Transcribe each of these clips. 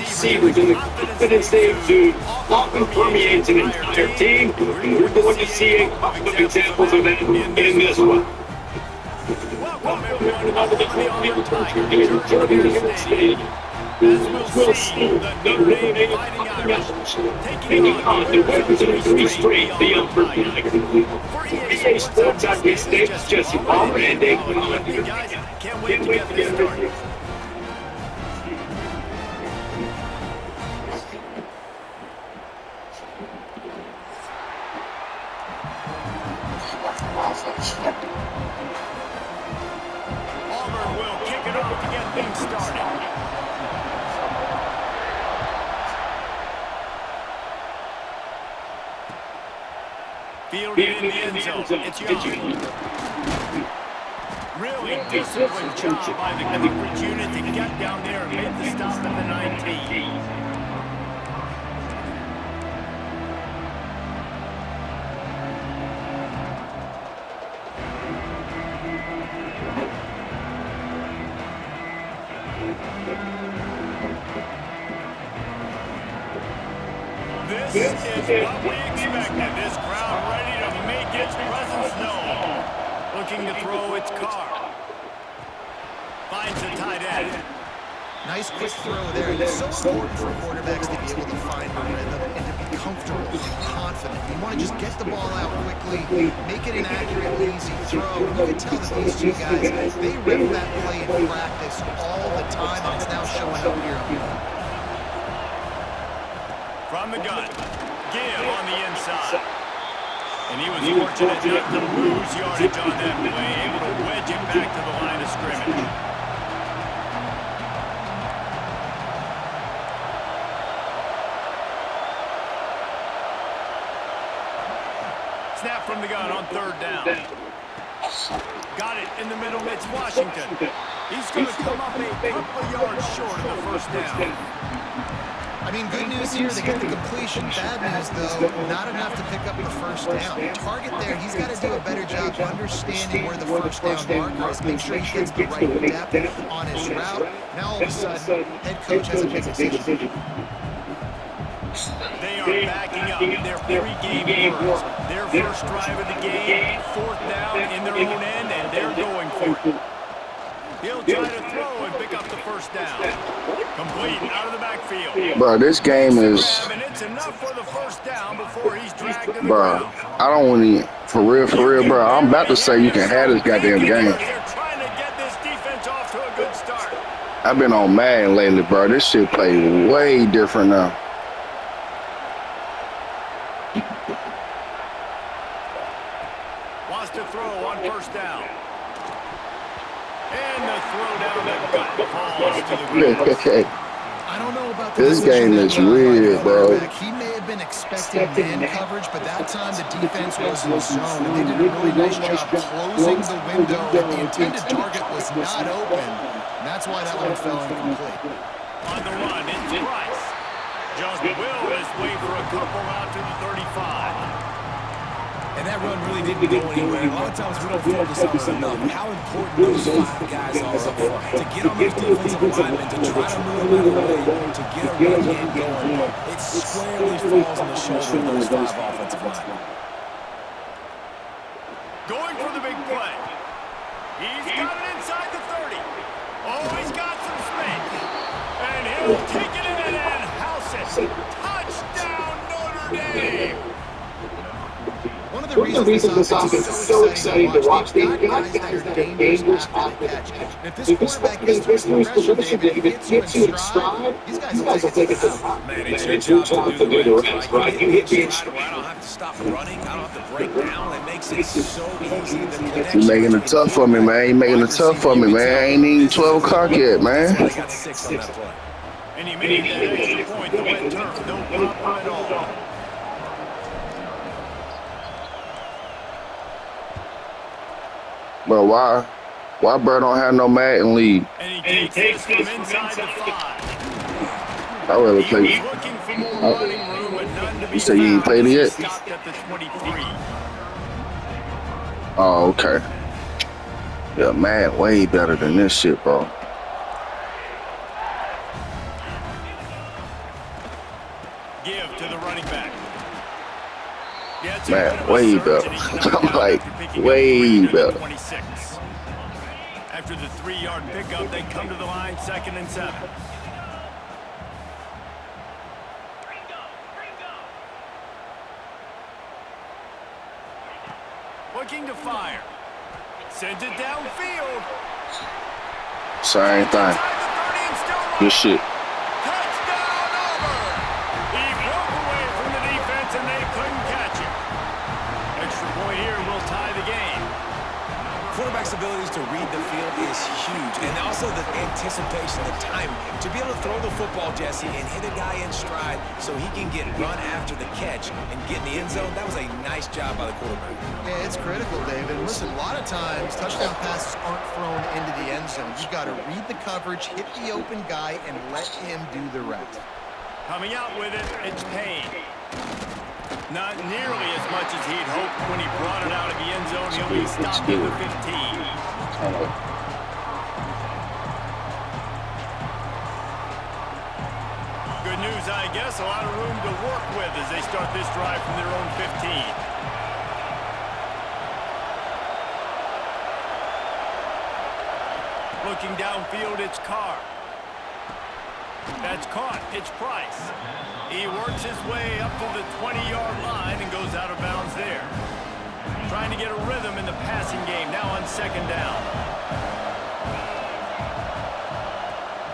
Receivers and the confidence they exude often permeates an entire team, and we're going to see a couple of examples of that in this one. Welcome everyone to the Field Turkey Stadium. As we'll see, the Notre Dame Fighting Irish taking on the winners of 3 straight Field Turkey Tigers. For EA Sports on this stage, Jesse Palmer and Dave Conlon. Can't wait to get this started. Auburn will kick it off to get things started. Fielded in the end zone. It's Young. Really disciplined job by the coverage unit to get down there and make the stop at the 19. This is what we expected. This crowd ready to make its presence known. Looking to throw its car. Finds the tight end. Nice quick throw there. It's so important for quarterbacks to be able to find a rhythm and to be comfortable and confident. You want to just get the ball out quickly, make it an accurate, easy throw. You can tell that these two guys, they rip that play in practice all the time, and it's now showing up here on the field. From the gun, give on the inside. And he was fortunate not to lose yardage on that play, able to wedge it back to the line of scrimmage. Snap from the gun on 3rd down. Got it in the middle, it's Washington. He's going to come up a couple of yards short of the 1st down. I mean, good news here, they get the completion. Bad news, though, not enough to pick up the 1st down. Target there, he's got to do a better job understanding where the 1st down marker is. Make sure he gets the right depth on his route. Now, all of a sudden, head coach has a big decision. They are backing up their pre-game burst. Their first drive of the game, 4th down in their own end, and they're going for it. He'll try to throw and pick up the 1st down. Complete out of the backfield. Bro, this game is. It's enough for the 1st down before he's dragged to the bro, ground. I don't want to. For real, bro. I'm about to say you can have this goddamn game. They're trying to get this defense off to a good start. I've been on Madden lately, bro. This shit play way different now. Wants to throw on 1st down. And the throw down the gut falls to the ground. I don't know about the this game is weird, bro. He may have been expecting man coverage, but that time the defense was in zone, and they did a really nice job closing the window. The intended target was not open, and that's why that one fell incomplete. On the run, it's Price. Just will his way for a couple out to the 35. And that run really didn't go anywhere. A lot of times we don't focus on it enough. How important those 5 guys are up front. To get on those defensive linemen, to try to move them out of the way, to get a run game going. It squarely falls on the shoulder of those 5 offensive linemen. Going for the big play. He's got it inside the 30. Oh, he's got some space. And he'll take it in and house it. Touchdown, Notre Dame. One of the reason this offense is so exciting to watch. They've got guys that are dangerous after the catch. And if this quarterback gets through his progression, David, gets you in stride, these guys will take it to the house. Man, it's your job to do the rest, right? You hit me in stride where I don't have to stop running. I don't have to break down. It makes it so easy. The connection. You making it tough for me, man. You making it tough for me, man. Ain't even 12 o'clock yet, man. They got 6 on that play. And he made that extra point. The wet turf, no problem at all. Bro, why Bro don't have no Madden lead? And he takes this from inside the 5. I rather play. He's looking for more running room, but none to be You say you ain't found. played it yet? Stopped at the 23. Oh, okay. Yeah, Madden way better than this shit, bro. Give to the running back. Man, way better. I'm like, way better. 26. After the 3-yard pickup, they come to the line, 2nd and 7. Looking to fire. Sends it downfield. Same thing. Good shit. Touchdown, Auburn! He broke away from the defense and they couldn't catch him. Extra point here will tie the game. Quarterback's abilities to read the field is huge, and also the anticipation, the time to be able to throw the football, Jesse, and hit a guy in stride so he can get run after the catch and get in the end zone. That was a nice job by the quarterback. Yeah, it's critical, David. Listen, a lot of times touchdown passes aren't thrown into the end zone. You've got to read the coverage, hit the open guy, and let him do the rest. Coming out with it, it's Payne. Not nearly as much as he'd hoped when he brought it out of the end zone. He'll be stopped at the 15. Good news, I guess. A lot of room to work with as they start this drive from their own 15. Looking downfield, it's Carr. That's caught. It's Price. He works his way up to the 20-yard line and goes out of bounds there. Trying to get a rhythm in the passing game now on 2nd down.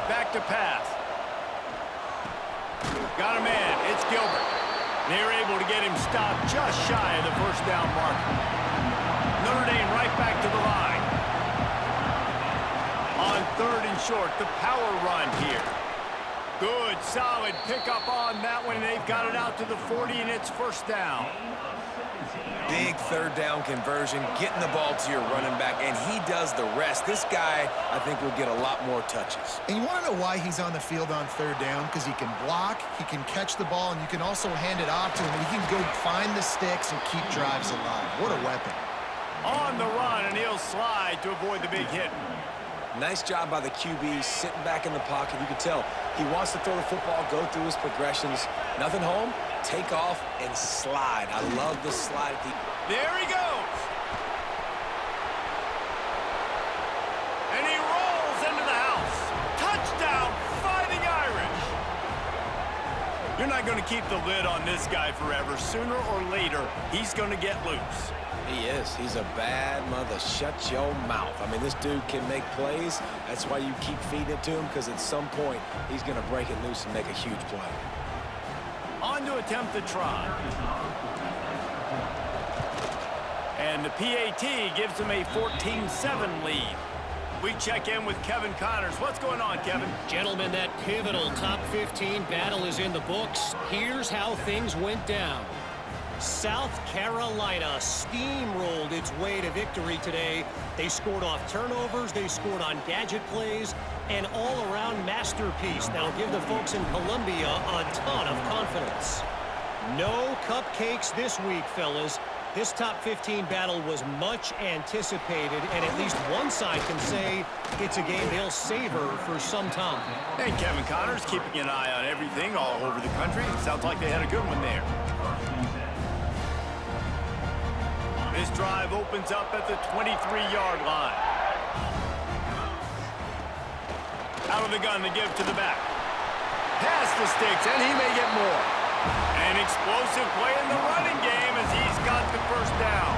Back to pass. Got a man. It's Gilbert. They're able to get him stopped just shy of the 1st down marker. Notre Dame right back to the line. On 3rd and short, the power run here. Good, solid pickup on that one, and they've got it out to the 40, and it's 1st down. Big 3rd down conversion, getting the ball to your running back, and he does the rest. This guy, I think, will get a lot more touches. And you want to know why he's on the field on 3rd down? Because he can block, he can catch the ball, and you can also hand it off to him, and he can go find the sticks and keep drives alive. What a weapon. On the run, and he'll slide to avoid the big hit. Nice job by the QB, sitting back in the pocket. You can tell he wants to throw the football, go through his progressions. Nothing home, take off, and slide. I love the slide. There he goes. And he rolls into the house. Touchdown, Fighting Irish. You're not going to keep the lid on this guy forever. Sooner or later, he's going to get loose. He is. He's a bad mother. Shut your mouth. I mean, this dude can make plays. That's why you keep feeding it to him, because at some point, he's going to break it loose and make a huge play. On to attempt the try. And the PAT gives him a 14-7 lead. We check in with Kevin Connors. What's going on, Kevin? Gentlemen, that pivotal top 15 battle is in the books. Here's how things went down. South Carolina steamrolled its way to victory today. They scored off turnovers, they scored on gadget plays, an all-around masterpiece. Now give the folks in Columbia a ton of confidence. No cupcakes this week, fellas. This top 15 battle was much anticipated, and at least one side can say it's a game they'll savor for some time. Hey, Kevin Connors keeping an eye on everything all over the country. Sounds like they had a good one there. This drive opens up at the 23-yard line. Out of the gun to give to the back. Pass the sticks, and he may get more. An explosive play in the running game as he's got the first down.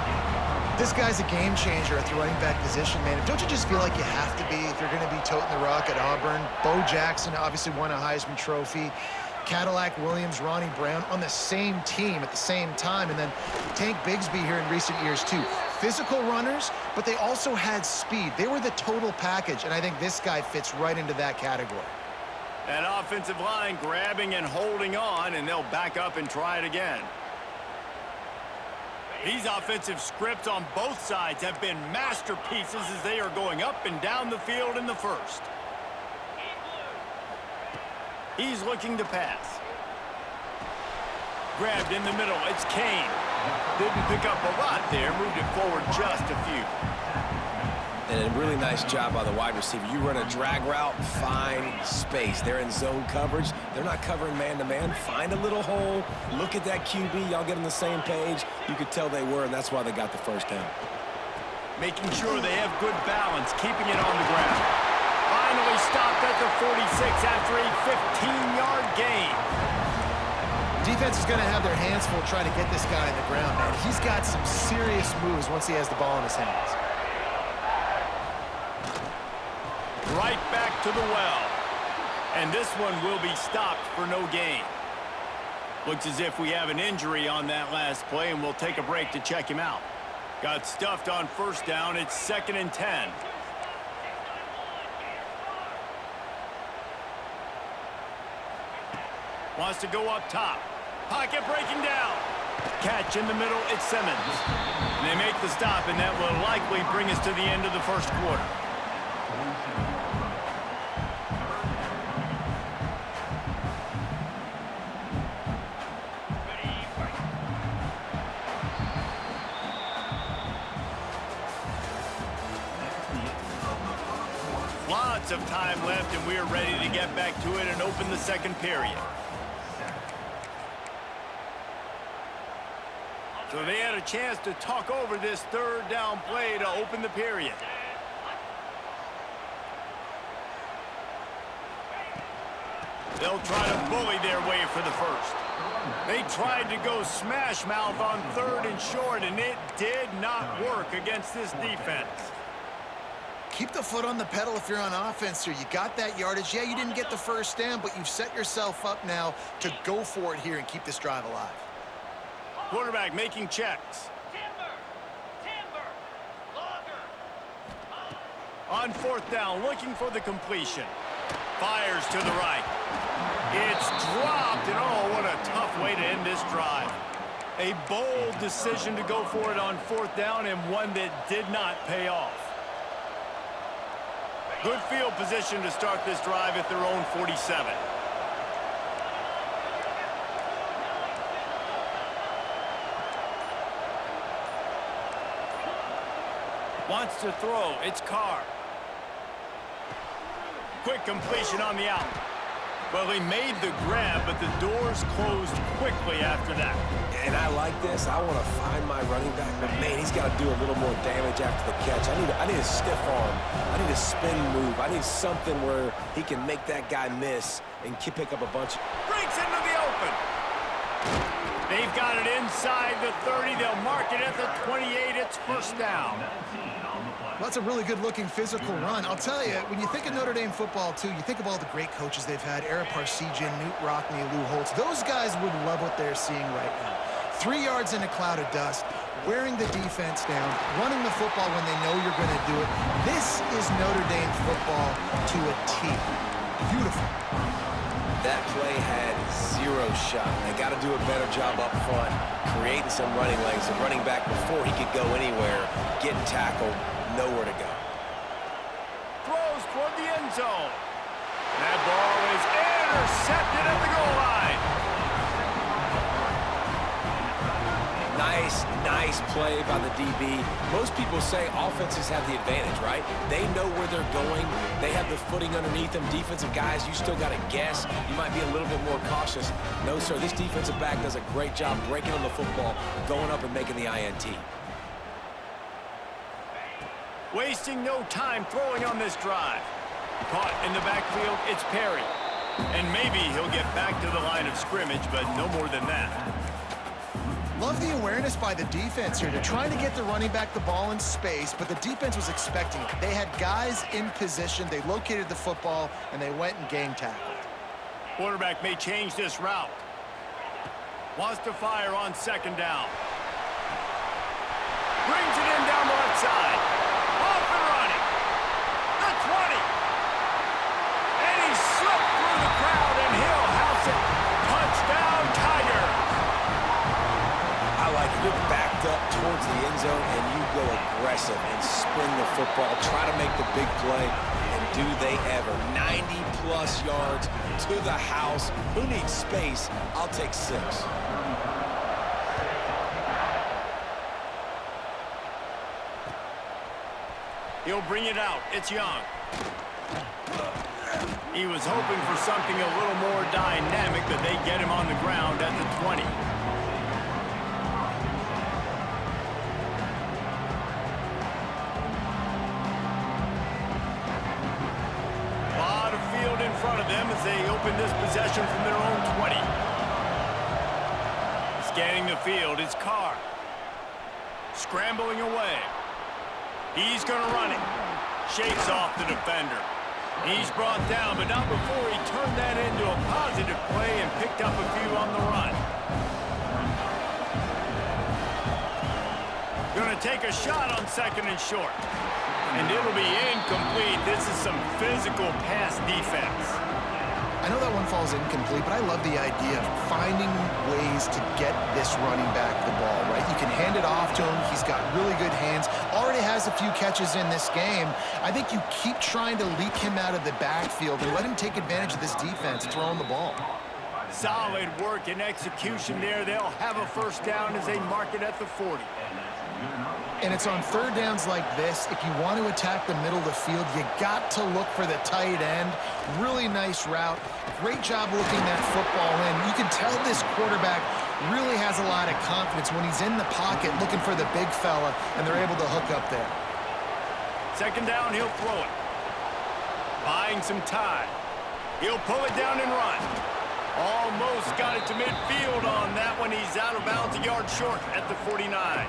This guy's a game changer at the running back position, man. Don't you just feel like you have to be if you're going to be toting the rock at Auburn? Bo Jackson obviously won a Heisman Trophy. Cadillac Williams, Ronnie Brown on the same team at the same time. And then Tank Bigsby here in recent years, too. Physical runners, but they also had speed. They were the total package, and I think this guy fits right into that category. That offensive line grabbing and holding on, and they'll back up and try it again. These offensive scripts on both sides have been masterpieces as they are going up and down the field in the first. He's looking to pass. Grabbed in the middle. It's Kane. Didn't pick up a lot there. Moved it forward just a few. And a really nice job by the wide receiver. You run a drag route, find space. They're in zone coverage. They're not covering man-to-man. Find a little hole. Look at that QB. Y'all get on the same page. You could tell they were, and that's why they got the first down. Making sure they have good balance, keeping it on the ground. Finally stopped at the 46 after a 15-yard gain. Defense is going to have their hands full trying to get this guy on the ground, man. He's got some serious moves once he has the ball in his hands. Right back to the well. And this one will be stopped for no gain. Looks as if we have an injury on that last play, and we'll take a break to check him out. Got stuffed on first down. It's 2nd and 10. Wants to go up top. Pocket breaking down. Catch in the middle. It's Simmons. And they make the stop, and that will likely bring us to the end of the first quarter. Lots of time left, and we're ready to get back to it and open the second period. So they had a chance to talk over this third down play to open the period. They'll try to bully their way for the first. They tried to go smash mouth on 3rd and short, and it did not work against this defense. Keep the foot on the pedal if you're on offense here. You got that yardage. Yeah, you didn't get the first down, but you've set yourself up now to go for it here and keep this drive alive. Quarterback making checks. On 4th down, looking for the completion. Fires to the right. It's dropped, and oh, what a tough way to end this drive. A bold decision to go for it on 4th down, and one that did not pay off. Good field position to start this drive at their own 47. Wants to throw. It's Carr. Quick completion on the out. Well, he made the grab, but the doors closed quickly after that. And I like this. I want to find my running back, but man, he's got to do a little more damage after the catch. I need a stiff arm. I need a spin move. I need something where he can make that guy miss and pick up a bunch. Breaks into the open. They've got it inside the 30. They'll mark it at the 28. It's first down. Well, that's a really good-looking physical run. I'll tell you, when you think of Notre Dame football, too, you think of all the great coaches they've had, Ara Parseghian, Newt Rockne, Lou Holtz. Those guys would love what they're seeing right now. 3 yards in a cloud of dust, wearing the defense down, running the football when they know you're going to do it. This is Notre Dame football to a T. Beautiful. That play had 0 shot. They got to do a better job up front, creating some running lanes. The running back, before he could go anywhere, getting tackled, nowhere to go. Throws toward the end zone. That ball is intercepted at the goal line. Nice play by the DB. Most people say offenses have the advantage, right? They know where they're going. They have the footing underneath them. Defensive guys, you still got to guess. You might be a little bit more cautious. No, sir, this defensive back does a great job breaking on the football, going up and making the INT. Wasting no time throwing on this drive. Caught in the backfield, it's Perry. And maybe he'll get back to the line of scrimmage, but no more than that. Love the awareness by the defense here. They're trying to get the running back the ball in space, but the defense was expecting it. They had guys in position. They located the football, and they went and game tackled. Quarterback may change this route. Wants to fire on second down. Brings it in down the left side. Off and running. The 20. And he slipped through the crowd, and he'll house it. Touchdown, Tigers. I like it. You're backed up towards the end zone, and you go aggressive and spring the football. Try to make the big play, and do they ever. 90-plus yards to the house. Who needs space? I'll take 6. He'll bring it out. It's Young. He was hoping for something a little more dynamic, but they get him on the ground at the 20. A lot of field in front of them as they open this possession from their own 20. Scanning the field, it's Carr. Scrambling away. He's going to run it. Shakes off the defender. He's brought down, but not before he turned that into a positive play and picked up a few on the run. Going to take a shot on second and short. And it'll be incomplete. This is some physical pass defense. I know that one falls incomplete, but I love the idea of finding ways to get this running back the ball, right? You can hand it off to him. He's got really good hands. Already has a few catches in this game. I think you keep trying to leak him out of the backfield and let him take advantage of this defense throwing the ball. Solid work and execution there. They'll have a first down as they mark it at the 40. And it's on third downs like this. If you want to attack the middle of the field, you got to look for the tight end. Really nice route. Great job looking that football in. You can tell this quarterback really has a lot of confidence when he's in the pocket looking for the big fella, and they're able to hook up there. Second down, he'll throw it. Buying some time. He'll pull it down and run. Almost got it to midfield on that one. He's out of bounds, a yard short at the 49.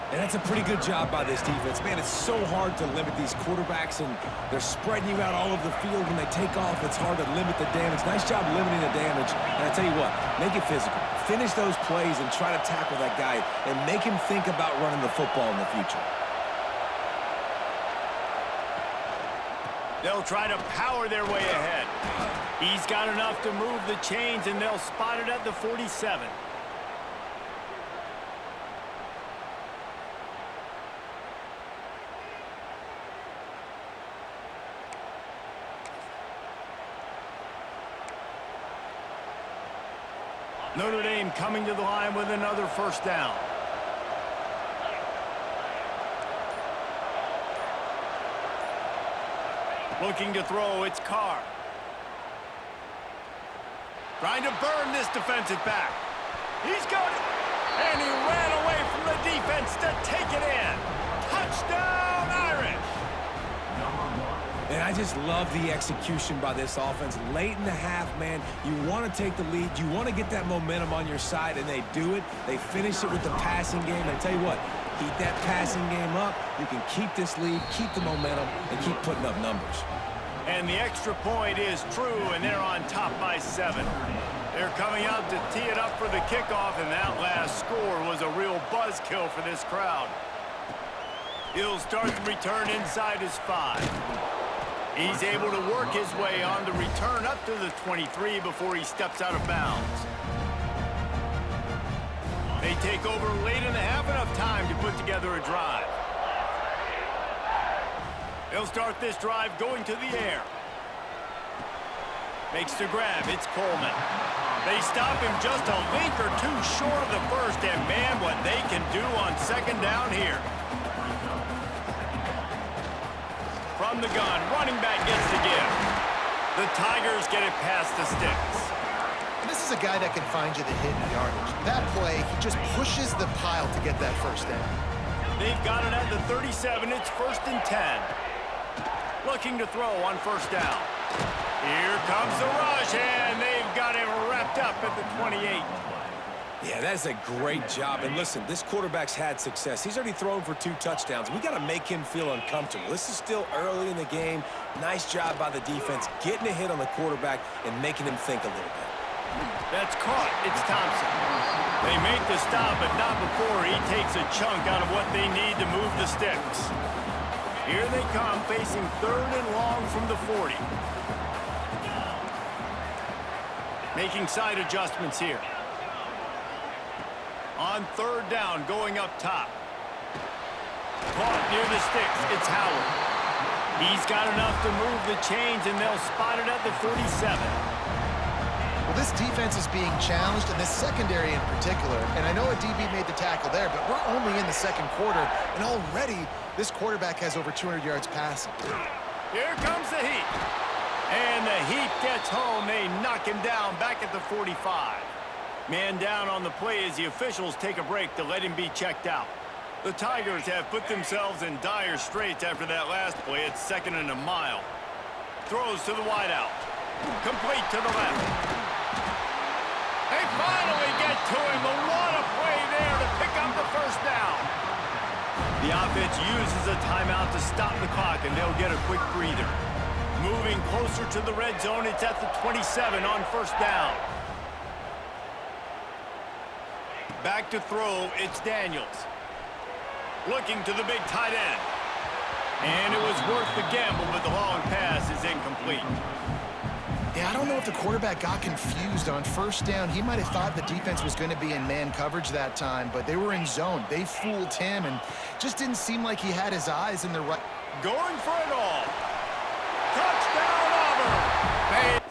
And that's a pretty good job by this defense. Man, it's so hard to limit these quarterbacks, and they're spreading you out all over the field. When they take off, it's hard to limit the damage. Nice job limiting the damage. And I tell you what, make it physical. Finish those plays and try to tackle that guy and make him think about running the football in the future. They'll try to power their way ahead. He's got enough to move the chains, and they'll spot it at the 47. Notre Dame coming to the line with another first down. Looking to throw, it's Carr. Trying to burn this defensive back. He's got it. And he ran away from the defense to take it in. Touchdown, Irish. And I just love the execution by this offense. Late in the half, man, you want to take the lead. You want to get that momentum on your side, and they do it. They finish it with the passing game. I tell you what, keep that passing game up. You can keep this lead, keep the momentum, and keep putting up numbers. And the extra point is true, and they're on top by 7. They're coming out to tee it up for the kickoff, and that last score was a real buzzkill for this crowd. He'll start the return inside his 5. He's able to work his way on the return up to the 23 before he steps out of bounds. They take over late in the half, enough time to put together a drive. They'll start this drive going to the air. Makes the grab, it's Coleman. They stop him just a link or two short of the first, and man, what they can do on second down here. From the gun, running back gets the give. The Tigers get it past the sticks. And this is a guy that can find you the hidden yardage. That play, he just pushes the pile to get that first down. They've got it at the 37. It's 1st and 10. Looking to throw on first down. Here comes the rush, and they've got him wrapped up at the 28. Yeah, that's a great job. And listen, this quarterback's had success. He's already thrown for 2 touchdowns. We got to make him feel uncomfortable. This is still early in the game. Nice job by the defense, getting a hit on the quarterback and making him think a little bit. That's caught. It's Thompson. They make the stop, but not before he takes a chunk out of what they need to move the sticks. Here they come, facing 3rd and long from the 40. Making side adjustments here. On 3rd down, going up top. Caught near the sticks. It's Howard. He's got enough to move the chains, and they'll spot it at the 47. Well, this defense is being challenged, and this secondary in particular. And I know a DB made the tackle there, but we're only in the 2nd quarter, and already this quarterback has over 200 yards passing. Here comes the heat. And the heat gets home. They knock him down back at the 45. Man down on the play as the officials take a break to let him be checked out. The Tigers have put themselves in dire straits after that last play. It's 2nd and a mile. Throws to the wideout. Complete to the left. They finally get to him. A lot of play there to pick up the 1st down. The offense uses a timeout to stop the clock, and they'll get a quick breather. Moving closer to the red zone, it's at the 27 on 1st down. Back to throw, it's Daniels. Looking to the big tight end. And it was worth the gamble, but the long pass is incomplete. Yeah, I don't know if the quarterback got confused on 1st down. He might have thought the defense was going to be in man coverage that time, but they were in zone. They fooled him, and just didn't seem like he had his eyes in the right. Going for it all. Touchdown, Auburn.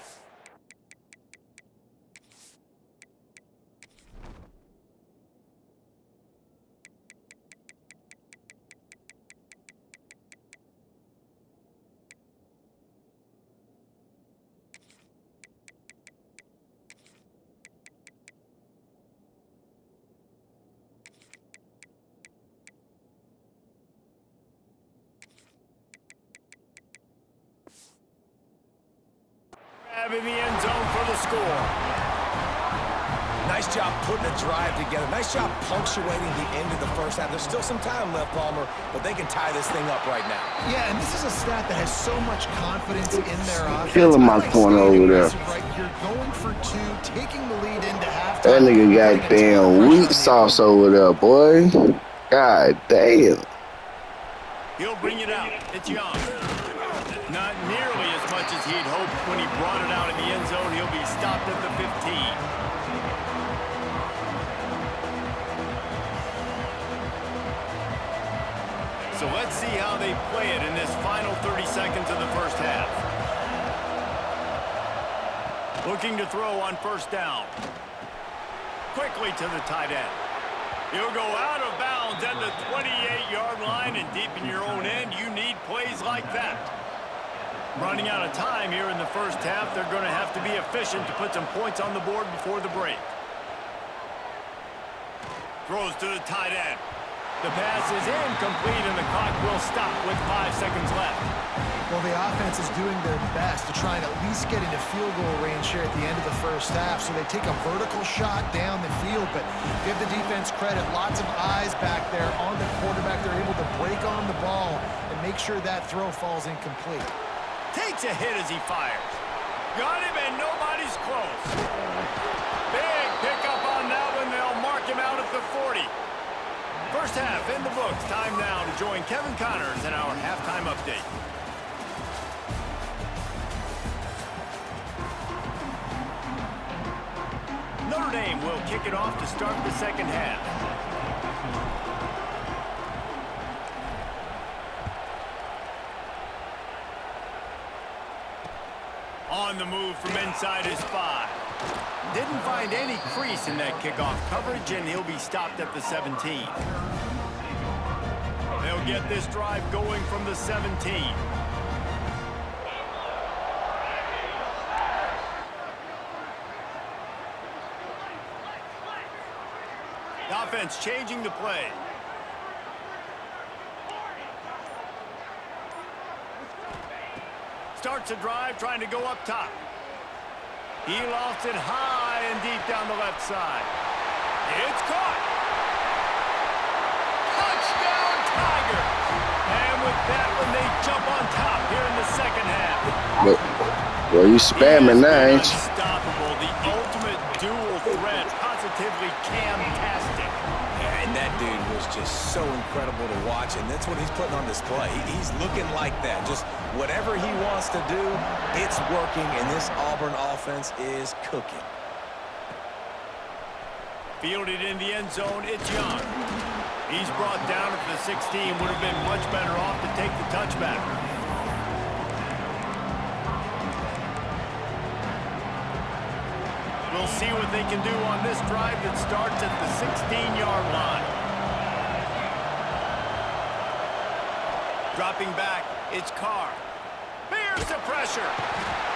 In the end zone for the score. Nice job putting a drive together. Nice job punctuating the end of the 1st half. There's still some time left, Palmer, but they can tie this thing up right now. Yeah, and this is a staff that has so much confidence in their offense. Feeling my corner over there. Right here, going for 2, taking the lead into halftime. That nigga got damn wheat sauce over there, boy. God damn. He'll bring it out. It's Young. Not nearly as much as he'd hoped when he brought it out in the end zone. He'll be stopped at the 15. So let's see how they play it in this final 30 seconds of the 1st half. Looking to throw on 1st down. Quickly to the tight end. He'll go out of bounds at the 28-yard line, and deep in your own end, you need plays like that. Running out of time here in the 1st half, they're going to have to be efficient to put some points on the board before the break. Throws to the tight end. The pass is incomplete, and the clock will stop with 5 seconds left. Well, the offense is doing their best to try and at least get into field goal range here at the end of the 1st half. So they take a vertical shot down the field, but give the defense credit. Lots of eyes back there on the quarterback. They're able to break on the ball and make sure that throw falls incomplete. Takes a hit as he fires. Got him, and nobody's close. Big pickup on that one. They'll mark him out at the 40. 1st half in the books. Time now to join Kevin Connors in our halftime update. Notre Dame will kick it off to start the 2nd half. On the move from inside his 5. Didn't find any crease in that kickoff coverage, and he'll be stopped at the 17. They'll get this drive going from the 17. The offense changing the play. starts a drive trying to go up top. He lofts it high and deep down the left side. It's caught. Touchdown, Tigers. And with that one, they jump on top here in the second half. Well, you spamming now, ain't you? Unstoppable, the ultimate dual threat, positively camtastic. Yeah, and that dude was just so incredible to watch, and that's what he's putting on display. He's looking like that. Just whatever he wants to do, it's working, and this Auburn offense is cooking. Fielded in the end zone, it's Young. He's brought down at the 16, would have been much better off to take the touchback. We'll see what they can do on this drive that starts at the 16-yard line. Dropping back, it's Carr. Bears the pressure.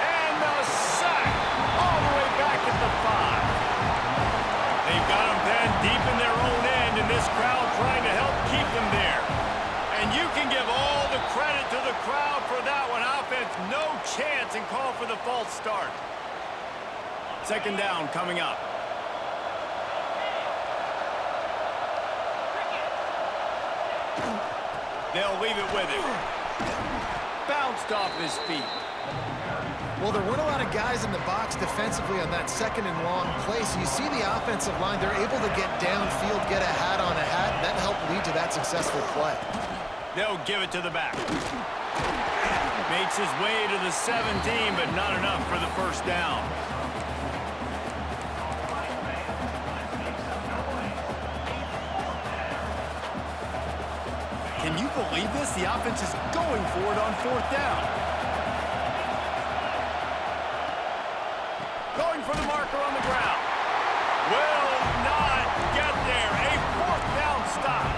And the sack all the way back at the 5. They've got him penned deep in their own end, and this crowd trying to help keep them there. And you can give all the credit to the crowd for that one. Offense, no chance, and call for the false start. Second down coming up. They'll leave it with him. Bounced off his feet. Well, there weren't a lot of guys in the box defensively on that second and long play. So you see the offensive line, they're able to get downfield, get a hat on a hat, and that helped lead to that successful play. They'll give it to the back. Makes his way to the 17, but not enough for the first down. Can you believe this? The offense is going for it on fourth down. Going for the marker on the ground. Will not get there. A fourth down stop.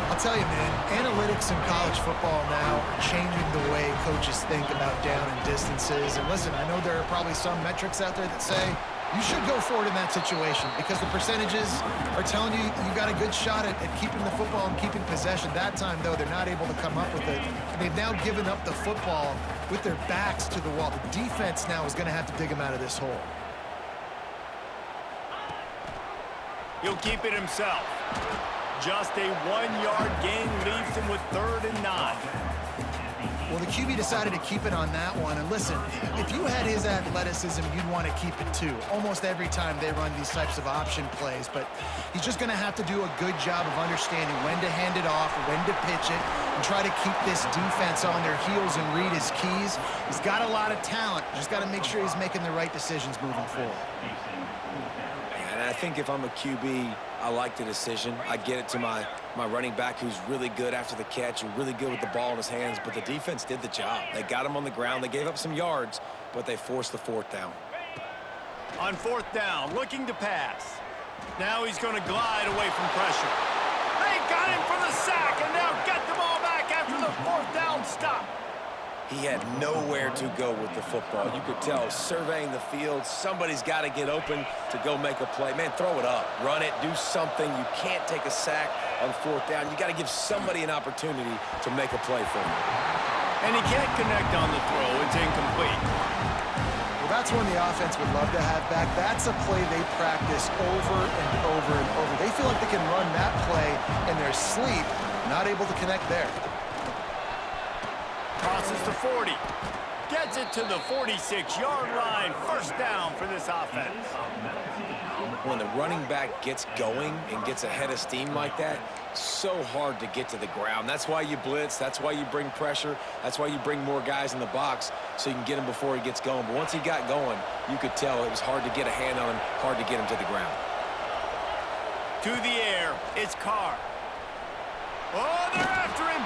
I'll tell you, man, analytics in college football now are changing the way coaches think about down and distances. And listen, I know there are probably some metrics out there that say you should go for it in that situation because the percentages are telling you you got a good shot at keeping the football and keeping possession. That time, though, they're not able to come up with it. And they've now given up the football with their backs to the wall. The defense now is going to have to dig them out of this hole. He'll keep it himself. Just a 1-yard gain leaves him with 3rd and 9. Well, the QB decided to keep it on that one. And listen, if you had his athleticism, you'd want to keep it too. Almost every time they run these types of option plays. But he's just going to have to do a good job of understanding when to hand it off, when to pitch it, and try to keep this defense on their heels and read his keys. He's got a lot of talent. Just got to make sure he's making the right decisions moving forward. And I think if I'm a QB, I like the decision. I get it to my running back who's really good after the catch and really good with the ball in his hands, but the defense did the job. They got him on the ground. They gave up some yards, but they forced the fourth down. On fourth down, looking to pass. Now he's going to glide away from pressure. They got him for the sack, and now get the ball back after the fourth down stop. He had nowhere to go with the football. You could tell, surveying the field, somebody's got to get open to go make a play. Man, throw it up, run it, do something. You can't take a sack on fourth down. You got to give somebody an opportunity to make a play for you. And he can't connect on the throw. It's incomplete. Well, that's one the offense would love to have back. That's a play they practice over and over and over. They feel like they can run that play in their sleep, not able to connect there. Crosses the 40. Gets it to the 46-yard line. First down for this offense. When the running back gets going and gets ahead of steam like that, so hard to get to the ground. That's why you blitz. That's why you bring pressure. That's why you bring more guys in the box so you can get him before he gets going. But once he got going, you could tell it was hard to get a hand on him, hard to get him to the ground. To the air, it's Carr. Oh, they're after him.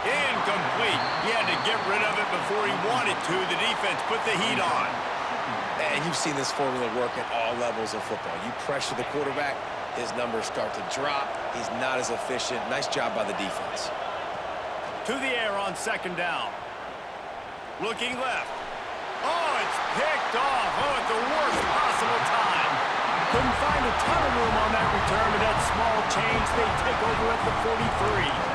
Incomplete. He had to get rid of it before he wanted to. The defense put the heat on. And you've seen this formula work at all levels of football. You pressure the quarterback, his numbers start to drop. He's not as efficient. Nice job by the defense. To the air on second down. Looking left. Oh, it's picked off. Oh, at the worst possible time. Couldn't find a ton of room on that return, but that small change, they take over at the 43.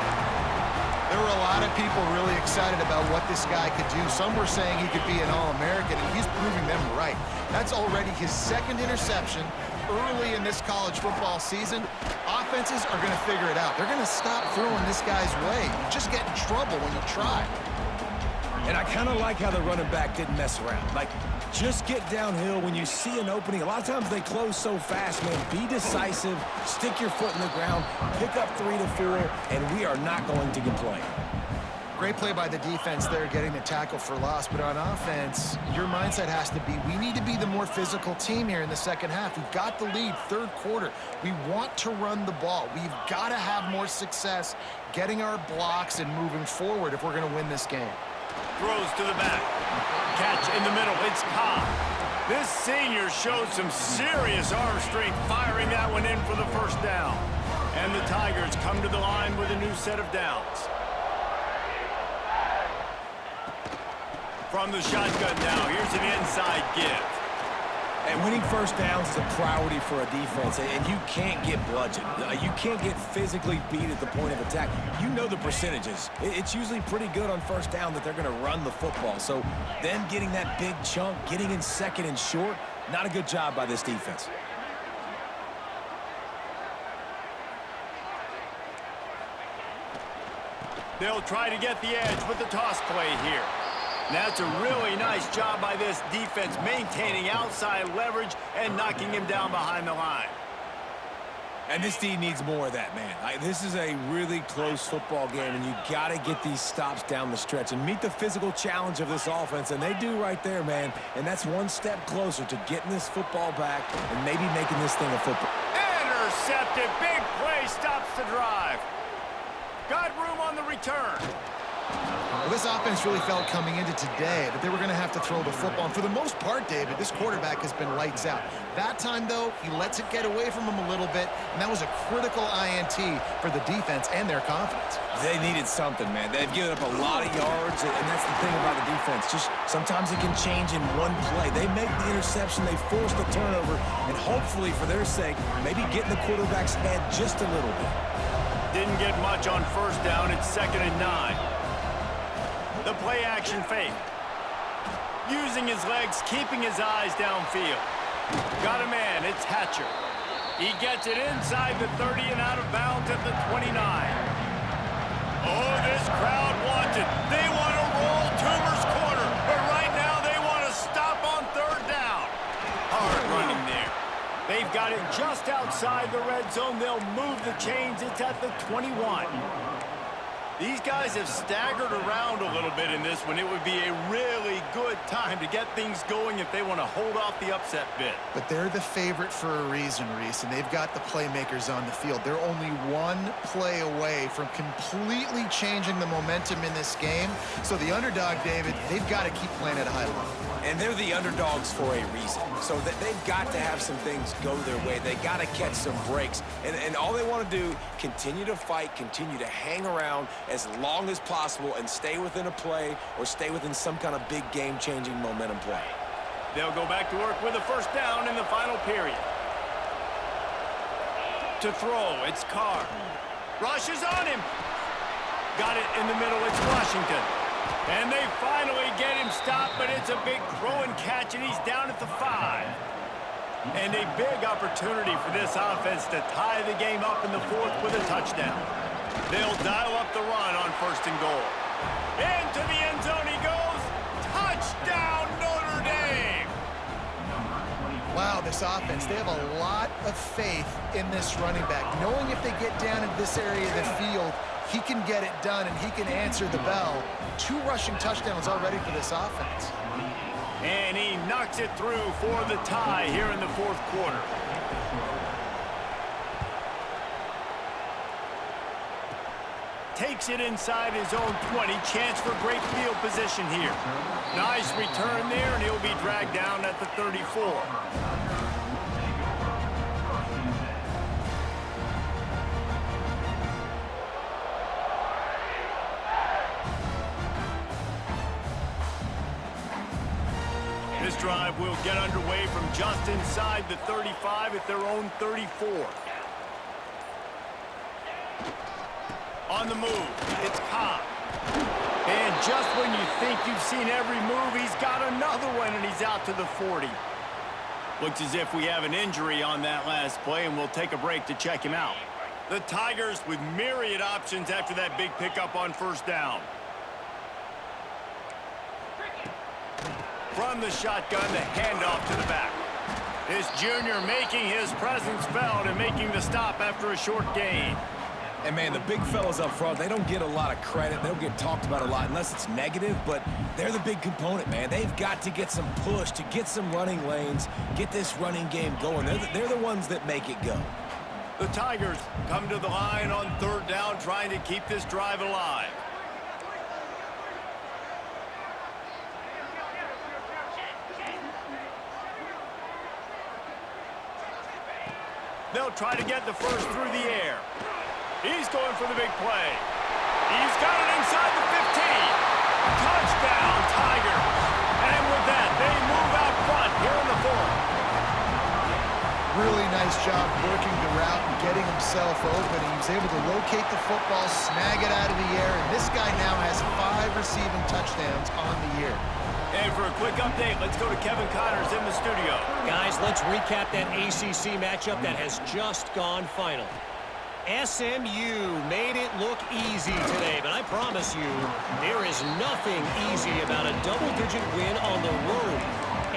There were a lot of people really excited about what this guy could do. Some were saying he could be an All-American, and he's proving them right. That's already his second interception early in this college football season. Offenses are going to figure it out. They're going to stop throwing this guy's way. You just get in trouble when you try. And I kind of like how the running back didn't mess around. Like, just get downhill when you see an opening. A lot of times they close so fast, man. Be decisive, stick your foot in the ground, pick up 3 to 4, and we are not going to complain. Great play by the defense there, getting the tackle for loss. But on offense, your mindset has to be, we need to be the more physical team here in the second half. We've got the lead, third quarter. We want to run the ball. We've got to have more success getting our blocks and moving forward if we're going to win this game. Throws to the back. Catch in the middle. It's Cobb. This senior showed some serious arm strength firing that one in for the first down. And the Tigers come to the line with a new set of downs. From the shotgun now, here's an inside give. And winning first downs is a priority for a defense, and you can't get bludgeoned. You can't get physically beat at the point of attack. You know the percentages. It's usually pretty good on first down that they're going to run the football. So then getting that big chunk, getting in second and short, not a good job by this defense. They'll try to get the edge with the toss play here. That's a really nice job by this defense, maintaining outside leverage and knocking him down behind the line. And this team needs more of that, man. This is a really close football game, and you got to get these stops down the stretch and meet the physical challenge of this offense, and they do right there, man. And that's one step closer to getting this football back and maybe making this thing a football. Intercepted. Big play stops the drive. Got room on the return. Well, this offense really felt coming into today that they were going to have to throw the football. And for the most part, David, this quarterback has been lights out. That time, though, he lets it get away from him a little bit, and that was a critical INT for the defense and their confidence. They needed something, man. They've given up a lot of yards, and that's the thing about the defense. Just sometimes it can change in one play. They make the interception, they force the turnover, and hopefully, for their sake, maybe get in the quarterback's head just a little bit. Didn't get much on first down. It's 2nd and 9. The play action fake. Using his legs, keeping his eyes downfield. Got a man, it's Hatcher. He gets it inside the 30 and out of bounds at the 29. Oh, this crowd wants it. They want to roll Toomer's corner, but right now they want to stop on third down. Hard running there. They've got it just outside the red zone. They'll move the chains. It's at the 21. These guys have staggered around a little bit in this one. It would be a really good time to get things going if they want to hold off the upset bid. But they're the favorite for a reason, Reese, and they've got the playmakers on the field. They're only one play away from completely changing the momentum in this game. So the underdog, David, they've got to keep playing at a high level. And they're the underdogs for a reason. So that they've got to have some things go their way. They got to catch some breaks. And all they want to do, continue to fight, continue to hang around as long as possible and stay within a play or stay within some kind of big game-changing momentum play. They'll go back to work with a first down in the final period. To throw, it's Carr. Rushes on him. Got it in the middle, it's Washington. And they finally get him stopped, but it's a big throw and catch, and he's down at the 5. And a big opportunity for this offense to tie the game up in the 4th with a touchdown. They'll dial up the run on 1st and goal. Into the end zone he goes. Touchdown, Notre Dame! Wow, this offense, they have a lot of faith in this running back. Knowing if they get down in this area of the field, he can get it done and he can answer the bell. 2 rushing touchdowns already for this offense. And he knocks it through for the tie here in the 4th quarter. Takes it inside his own 20. Chance for great field position here. Nice return there, and he'll be dragged down at the 34. This drive will get underway from just inside the 35 at their own 34. On on the move. It's Cobb. And just when you think you've seen every move, he's got another one, and he's out to the 40. Looks as if we have an injury on that last play, and we'll take a break to check him out. The Tigers with myriad options after that big pickup on first down. From the shotgun, the handoff to the back. This junior making his presence felt and making the stop after a short gain. And, man, the big fellas up front, they don't get a lot of credit. They don't get talked about a lot unless it's negative, but they're the big component, man. They've got to get some push, to get some running lanes, get this running game going. They're the ones that make it go. The Tigers come to the line on third down, trying to keep this drive alive. They'll try to get the first through the air. He's going for the big play. He's got it inside the 15. Touchdown, Tigers. And with that, they move out front here in the fourth. Really nice job working the route and getting himself open. He was able to locate the football, snag it out of the air, and this guy now has 5 receiving touchdowns on the year. And for a quick update, let's go to Kevin Connors in the studio. Guys, let's recap that ACC matchup that has just gone final. SMU made it look easy today, but I promise you, there is nothing easy about a double-digit win on the road.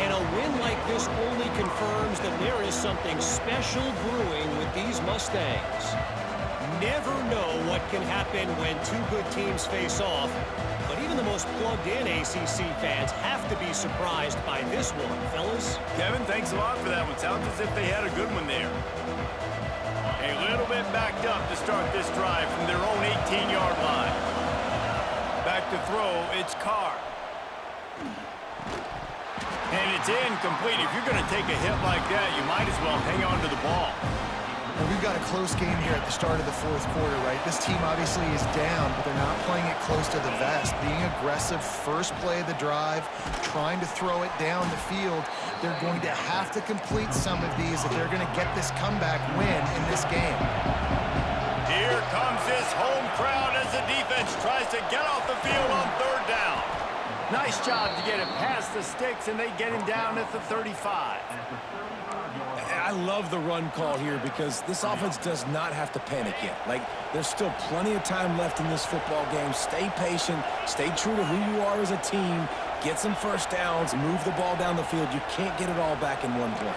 And a win like this only confirms that there is something special brewing with these Mustangs. Never know what can happen when two good teams face off, but even the most plugged-in ACC fans have to be surprised by this one, fellas. Kevin, thanks a lot for that one. Sounds as if they had a good one there. A little bit backed up to start this drive from their own 18-yard line. Back to throw, it's Carr. And it's incomplete. If you're going to take a hit like that, you might as well hang on to the ball. Well, we've got a close game here at the start of the fourth quarter, right? This team obviously is down, but they're not playing it close to the vest. Being aggressive, first play of the drive, trying to throw it down the field. They're going to have to complete some of these if they're going to get this comeback win in this game. Here comes this home crowd as the defense tries to get off the field on third down. Nice job to get it past the sticks, and they get him down at the 35. I love the run call here because this offense does not have to panic yet. Like, there's still plenty of time left in this football game. Stay patient. Stay true to who you are as a team. Get some first downs. Move the ball down the field. You can't get it all back in one play.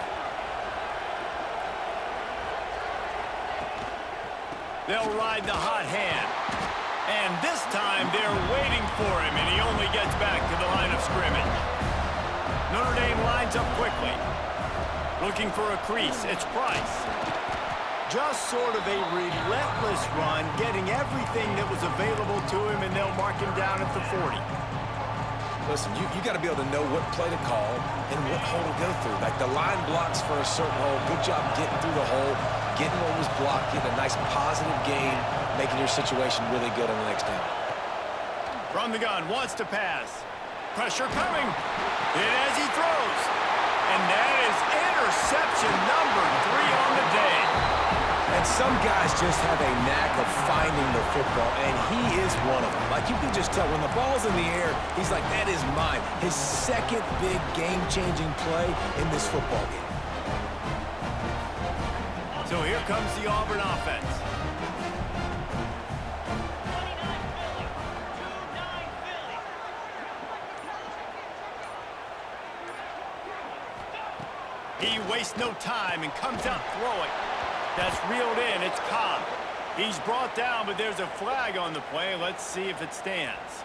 They'll ride the hot hand. And this time, they're waiting for him, and he only gets back to the line of scrimmage. Notre Dame lines up quickly. Looking for a crease, it's Price. Just sort of a relentless run, getting everything that was available to him, and they'll mark him down at the 40. Listen, you got to be able to know what play to call and what hole to go through. Like, the line blocks for a certain hole. Good job getting through the hole, getting what was blocked, getting a nice positive gain, making your situation really good on the next down. From the gun, wants to pass. Pressure coming. And as he throws. And that is interception number 3 on the day. And some guys just have a knack of finding the football, and he is one of them. Like, you can just tell when the ball's in the air, he's like, that is mine. His second big game-changing play in this football game. So here comes the Auburn offense. He wastes no time and comes out throwing. That's reeled in. It's Cobb. He's brought down, but there's a flag on the play. Let's see if it stands.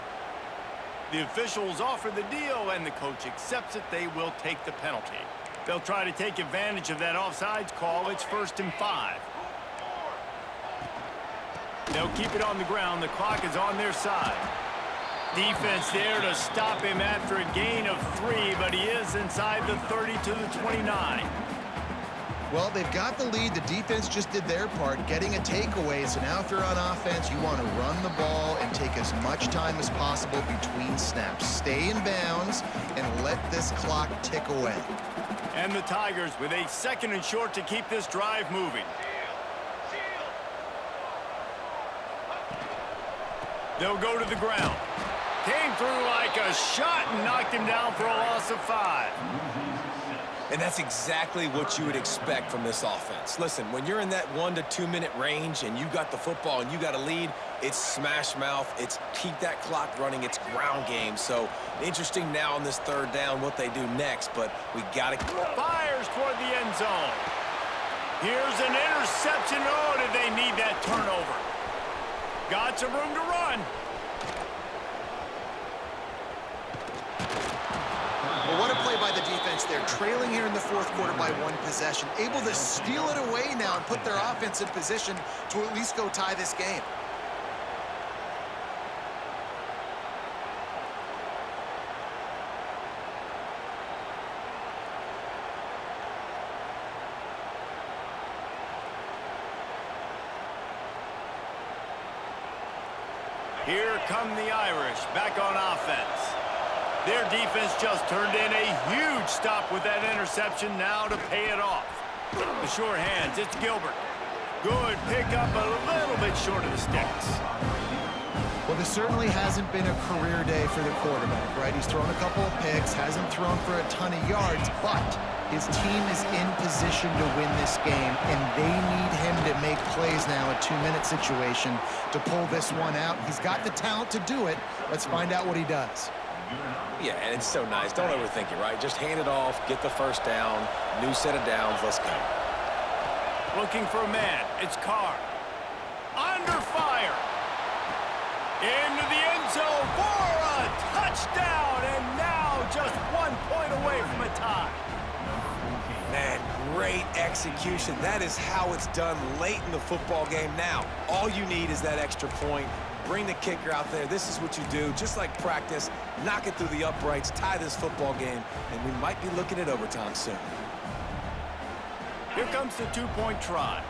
The officials offer the deal, and the coach accepts it. They will take the penalty. They'll try to take advantage of that offsides call. It's 1st and 5. They'll keep it on the ground. The clock is on their side. Defense there to stop him after a gain of 3, but he is inside the 30 to the 29. Well, they've got the lead. The defense just did their part, getting a takeaway. So now if you're on offense, you want to run the ball and take as much time as possible between snaps. Stay in bounds and let this clock tick away. And the Tigers with a 2nd and short to keep this drive moving. They'll go to the ground. Came through like a shot and knocked him down for a loss of 5. And that's exactly what you would expect from this offense. Listen, when you're in that 1 to 2 minute range and you got the football and you got a lead, it's smash mouth, it's keep that clock running, it's ground game. So interesting now on this 3rd down what they do next, but we got to... Fires toward the end zone. Here's an interception. Oh, did they need that turnover? Got some room to run. Well, what a play by the defense there. Trailing here in the 4th quarter by 1 possession. Able to steal it away now and put their offense in position to at least go tie this game. Here come the Irish back on offense. Their defense just turned in a huge stop with that interception now to pay it off. The short hands, it's Gilbert. Good pickup, a little bit short of the sticks. Well, this certainly hasn't been a career day for the quarterback, right? He's thrown a couple of picks, hasn't thrown for a ton of yards, but his team is in position to win this game, and they need him to make plays now, a 2-minute situation, to pull this one out. He's got the talent to do it. Let's find out what he does. Yeah, and it's so nice. Don't overthink it, right? Just hand it off, get the 1st down, new set of downs, let's go. Looking for a man, it's Carr. Under fire. Into the end zone for a touchdown, and now just 1 point away from a tie. Man, great execution. That is how it's done late in the football game. Now, all you need is that extra point. Bring the kicker out there. This is what you do. Just like practice, knock it through the uprights, tie this football game, and we might be looking at overtime soon. Here comes the 2-point try.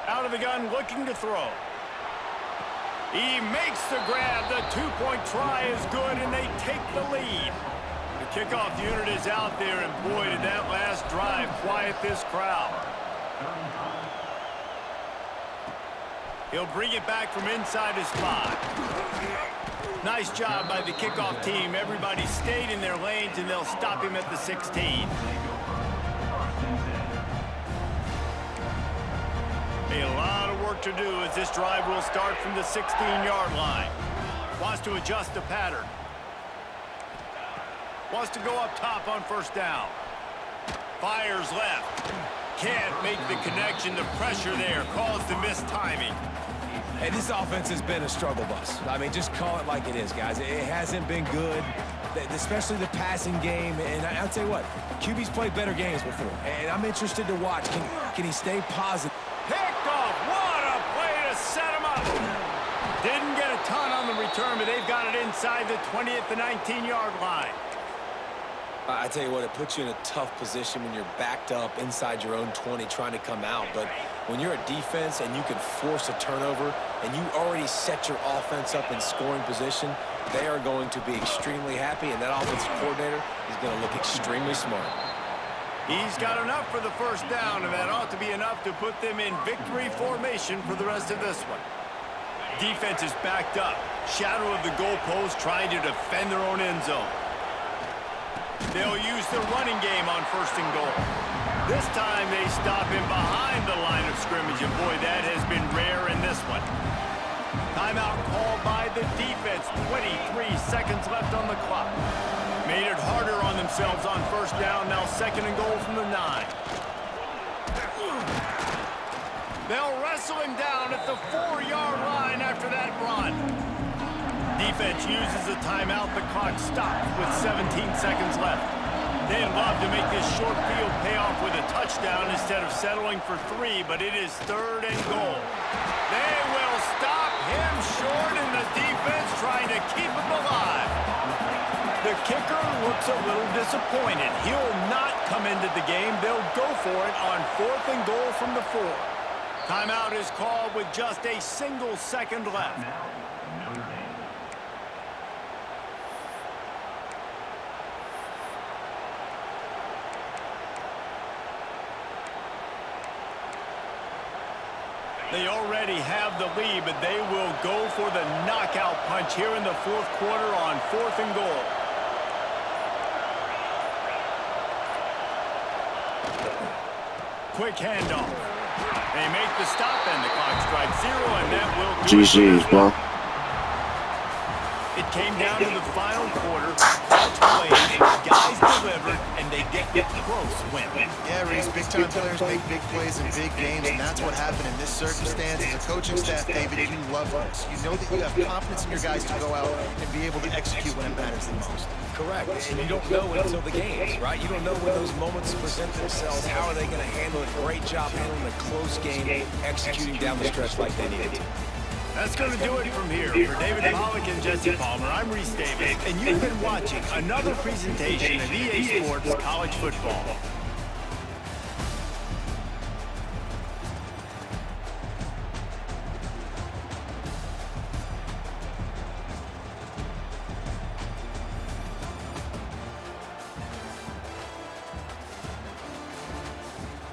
Out of the gun, looking to throw. He makes the grab. The 2-point try is good, and they take the lead. The kickoff unit is out there, and boy, did that last drive quiet this crowd. He'll bring it back from inside his 5. Nice job by the kickoff team. Everybody stayed in their lanes, and they'll stop him at the 16. A lot of work to do as this drive will start from the 16-yard line. Wants to adjust the pattern. Wants to go up top on 1st down. Fires left. Can't make the connection. The pressure there caused the missed timing. Hey, this offense has been a struggle bus. I mean, just call it like it is, guys. It hasn't been good, especially the passing game. And I'll tell you what, QB's played better games before. And I'm interested to watch. Can he stay positive? Picked off. What a play to set him up. Didn't get a ton on the return, but they've got it inside the 20 at the 19-yard line. I tell you what, it puts you in a tough position when you're backed up inside your own 20 trying to come out. But when you're a defense and you can force a turnover and you already set your offense up in scoring position, they are going to be extremely happy, and that offensive coordinator is going to look extremely smart. He's got enough for the 1st down, and that ought to be enough to put them in victory formation for the rest of this one. Defense is backed up. Shadow of the goalpost trying to defend their own end zone. They'll use the running game on 1st and goal. This time they stop him behind the line of scrimmage, and boy, that has been rare in this one. Timeout called by the defense. 23 seconds left on the clock. Made it harder on themselves on 1st down. Now 2nd and goal from the 9. They'll wrestle him down at the 4-yard line after that run. Defense uses a timeout. The clock stops with 17 seconds left. They'd love to make this short field pay off with a touchdown instead of settling for 3, but it is 3rd and goal. They will stop him short, and the defense trying to keep him alive. The kicker looks a little disappointed. He'll not come into the game. They'll go for it on 4th and goal from the 4. Timeout is called with just a single second left. They already have the lead, but they will go for the knockout punch here in the fourth quarter on 4th and goal. Quick handoff. They make the stop, and the clock strikes 0, and that will do it. GG's, bro. It came down to the final quarter. Clutch plays, guys delivered, and they get the close win. Yeah, Reese, big-time players make big plays in big games, and that's what happened in this circumstance. As a coaching staff, David, you love this. You know that you have confidence in your guys to go out and be able to execute when it matters the most. Correct, and you don't know until the games, right? You don't know when those moments present themselves. How are they going to handle it? Great job handling a close game, executing down the stretch like they needed to. That's going to do it from here. For David Pollack and Jesse Palmer, I'm Reese Davis, and you've been watching another presentation of EA Sports College Football.